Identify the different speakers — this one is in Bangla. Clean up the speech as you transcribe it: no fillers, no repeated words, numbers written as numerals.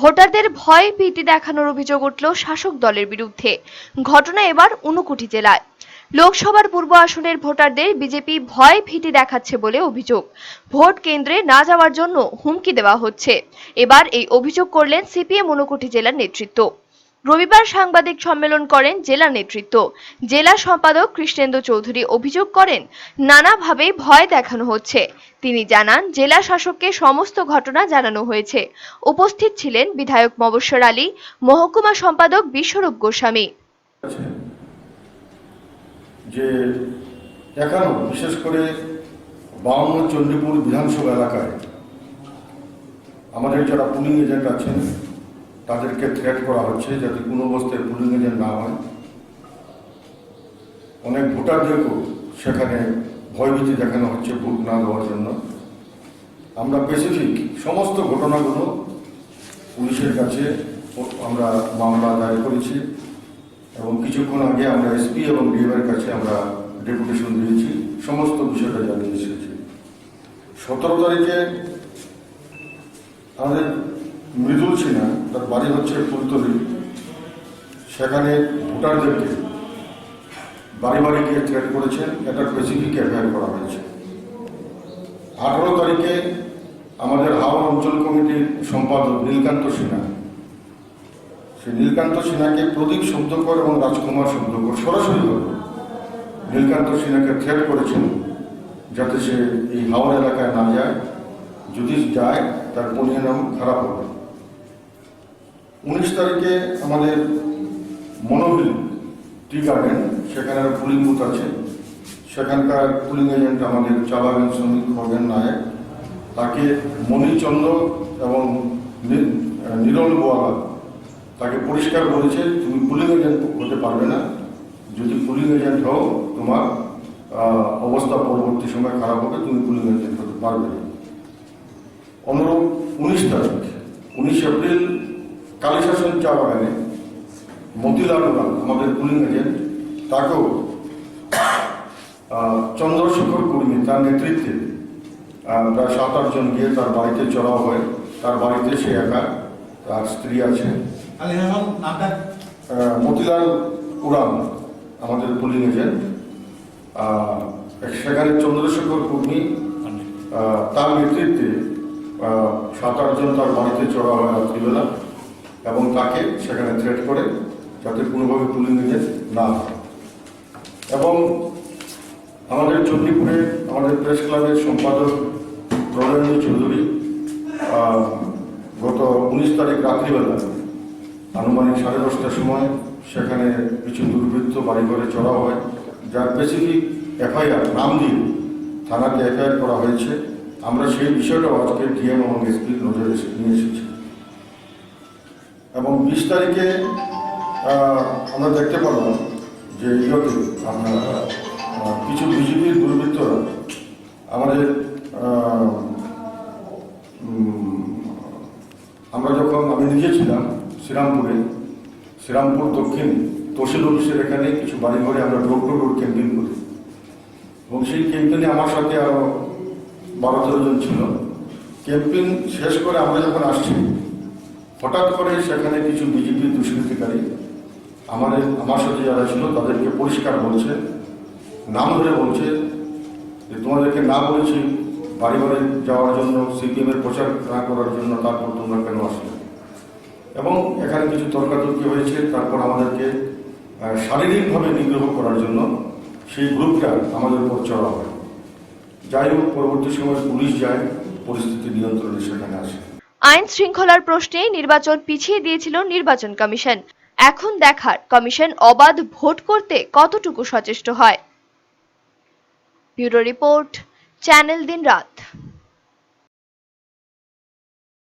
Speaker 1: ভোটারদের ভয় ভীতি দেখানোর অভিযোগ উঠল শাসক দলের বিরুদ্ধে। ঘটনা এবার ঊনকোটি জেলায়। লোকসভার পূর্ব আসনের ভোটারদের বিজেপি ভয় ভীতি দেখাচ্ছে বলে অভিযোগ। ভোট কেন্দ্রে না যাওয়ার জন্য হুমকি দেওয়া হচ্ছে। এবার এই অভিযোগ করলেন সিপিএম ঊনকোটি জেলার নেতৃত্ব। রবিবার সাংবাদিক সম্মেলন করেন জেলা নেতৃত্ব। জেলা সম্পাদক কৃষ্ণেন্দু চৌধুরী অভিযোগ করেন, নানাভাবে ভয় দেখানো হচ্ছে। তিনি জানান, জেলা শাসককে সমস্ত ঘটনা জানানো হয়েছে। উপস্থিত ছিলেন বিধায়ক মবস্বর আলী, মহকুমা সম্পাদক বিশ্বরূপ গোস্বামী।
Speaker 2: যে এখনো বিশেষ করে 52 চণ্ডীপুর বিধানসভা এলাকায় আমাদের যারা পুলিং এজেন্ট আছেন তাদেরকে থ্রেট করা হচ্ছে যাতে কোনো অবস্থায় পুলিং এজেন্ট না হয়। অনেক ভোটারদেরকেও সেখানে ভয়ভীতি দেখানো হচ্ছে ভোট না দেওয়ার জন্য। আমরা স্পেসিফিক সমস্ত ঘটনাগুলো পুলিশের কাছে আমরা মামলা দায়ের করেছি এবং কিছুক্ষণ আগে আমরা এসপি এবং ডিএমের কাছে আমরা ডেপুটেশন দিয়েছি, সমস্ত বিষয়টা জানিয়ে এসেছি। 17 তারিখে আমাদের মৃদুল সিনহা, তার বাড়ি হচ্ছে ফুলতলি, সেখানে ভোটারদেরকে বাড়ি বাড়ি গিয়ে থ্রেট করেছেন। এটা স্পেসিফিক এফআইআর করা হয়েছে। 18 তারিখে আমাদের হাওড়া অঞ্চল কমিটির সম্পাদক নীলকান্ত সিনহা, সেই নীলকান্ত সিনহাকে প্রদীপ শব্দকর এবং রাজকুমার শব্দকর সরাসরিভাবে নীলকান্ত সিনহাকে থ্রেট করেছেন যাতে সে এই হাওড়া এলাকায় না যায়, যদি যায় তার পরিণাম খারাপ হবে। 19 তারিখে আমাদের মনোবিল টি গার্ডেন, সেখানে পুলিং বুথ আছে, সেখানকার পুলিং এজেন্ট আমাদের চালাবেন শ্রমিক খগেন নায়ক, তাকে মণিচন্দ্র এবং নিরল বোয়ালা তাকে পরিষ্কার বলেছে, তুমি পুলিং এজেন্ট হতে পারবে না, যদি পুলিং এজেন্ট হও তোমার অবস্থা পরবর্তী সময় খারাপ হবে, তুমি পুলিং এজেন্ট হতে পারবে না। অনুরূপ 19 তারিখ 19 এপ্রিল কালীশাসন চা বাগানে মতিলাল উড়ান আমাদের পুলিং এজেন্ট, তাকেও চন্দ্রশেখর কর্মী তার নেতৃত্বে প্রায় 7-8 জন গিয়ে তার বাড়িতে চড়াও হয়। তার বাড়িতে সে একা, তার স্ত্রী আছে। মতিলাল উড়ান আমাদের পুলিং এজেন্ট, সেখানে চন্দ্রশেখর কর্মী তার নেতৃত্বে 7-8 জন তার বাড়িতে চড়া হয় রাত্রিবেলা এবং তাকে সেখানে থ্রেট করে যাতে কোনোভাবে পুলিং এজেন্ট না হয়। এবং আমাদের চণ্ডীপুরে আমাদের প্রেস ক্লাবের সম্পাদক প্রণয়নী চৌধুরী গত 19 তারিখ রাত্রিবেলা আনুমানিক 10:30টার সময় সেখানে কিছু দুর্বৃত্ত বাড়িঘরে চড়া হয়, যার স্পেসিফিক এফআইআর নাম দিয়ে থানাতে এফআইআর করা হয়েছে। আমরা সেই বিষয়টাও আজকে ডিএম এবং এসপির নজরে নিয়ে এসেছি। এবং 20 তারিখে আমরা দেখতে পারলাম যে ইয়োতে আপনারা কিছু বিজেপির দুর্বৃত্তরা আমাদের আমরা যখন আমি নিজে ছিলাম শ্রীরামপুর দক্ষিণ তহসিল অফিসের এখানে কিছু বাড়িঘরে আমরা ডোর টু ডোর ক্যাম্পেইন করি এবং সেই ক্যাম্পেইনে আমার সাথে আরো 12-13 জন ছিল। ক্যাম্পেইন শেষ করে আমরা যখন আসছি, হঠাৎ করে সেখানে কিছু বিজেপি দুষ্কৃতিকারী আমার সাথে যারা ছিল তাদেরকে পরিষ্কার বলছে, নাম ধরে বলছে যে তোমাদেরকে না বলেছি বাড়ি বাড়ি যাওয়ার জন্য, সিপিএমের প্রচার না করার জন্য, তারপর তোমরা কেন আসলে। এবং এখানে কিছু তর্কাতর্কি হয়েছে। তারপর আমাদেরকে শারীরিকভাবে নিগ্রহ করার জন্য সেই গ্রুপটা আমাদের উপর চড়া হয়। যাই হোক, পরবর্তী সময় পুলিশ যায়, পরিস্থিতি নিয়ন্ত্রণে সেখানে আসে।
Speaker 1: আইন শৃঙ্খলার প্রশ্নে নির্বাচন পিছিয়ে দিয়েছিল নির্বাচন কমিশন। এখন দেখার কমিশন অবাধ ভোট করতে কতটুকু সচেষ্ট হয়। ব্যুরো রিপোর্ট, চ্যানেল দিন রাত।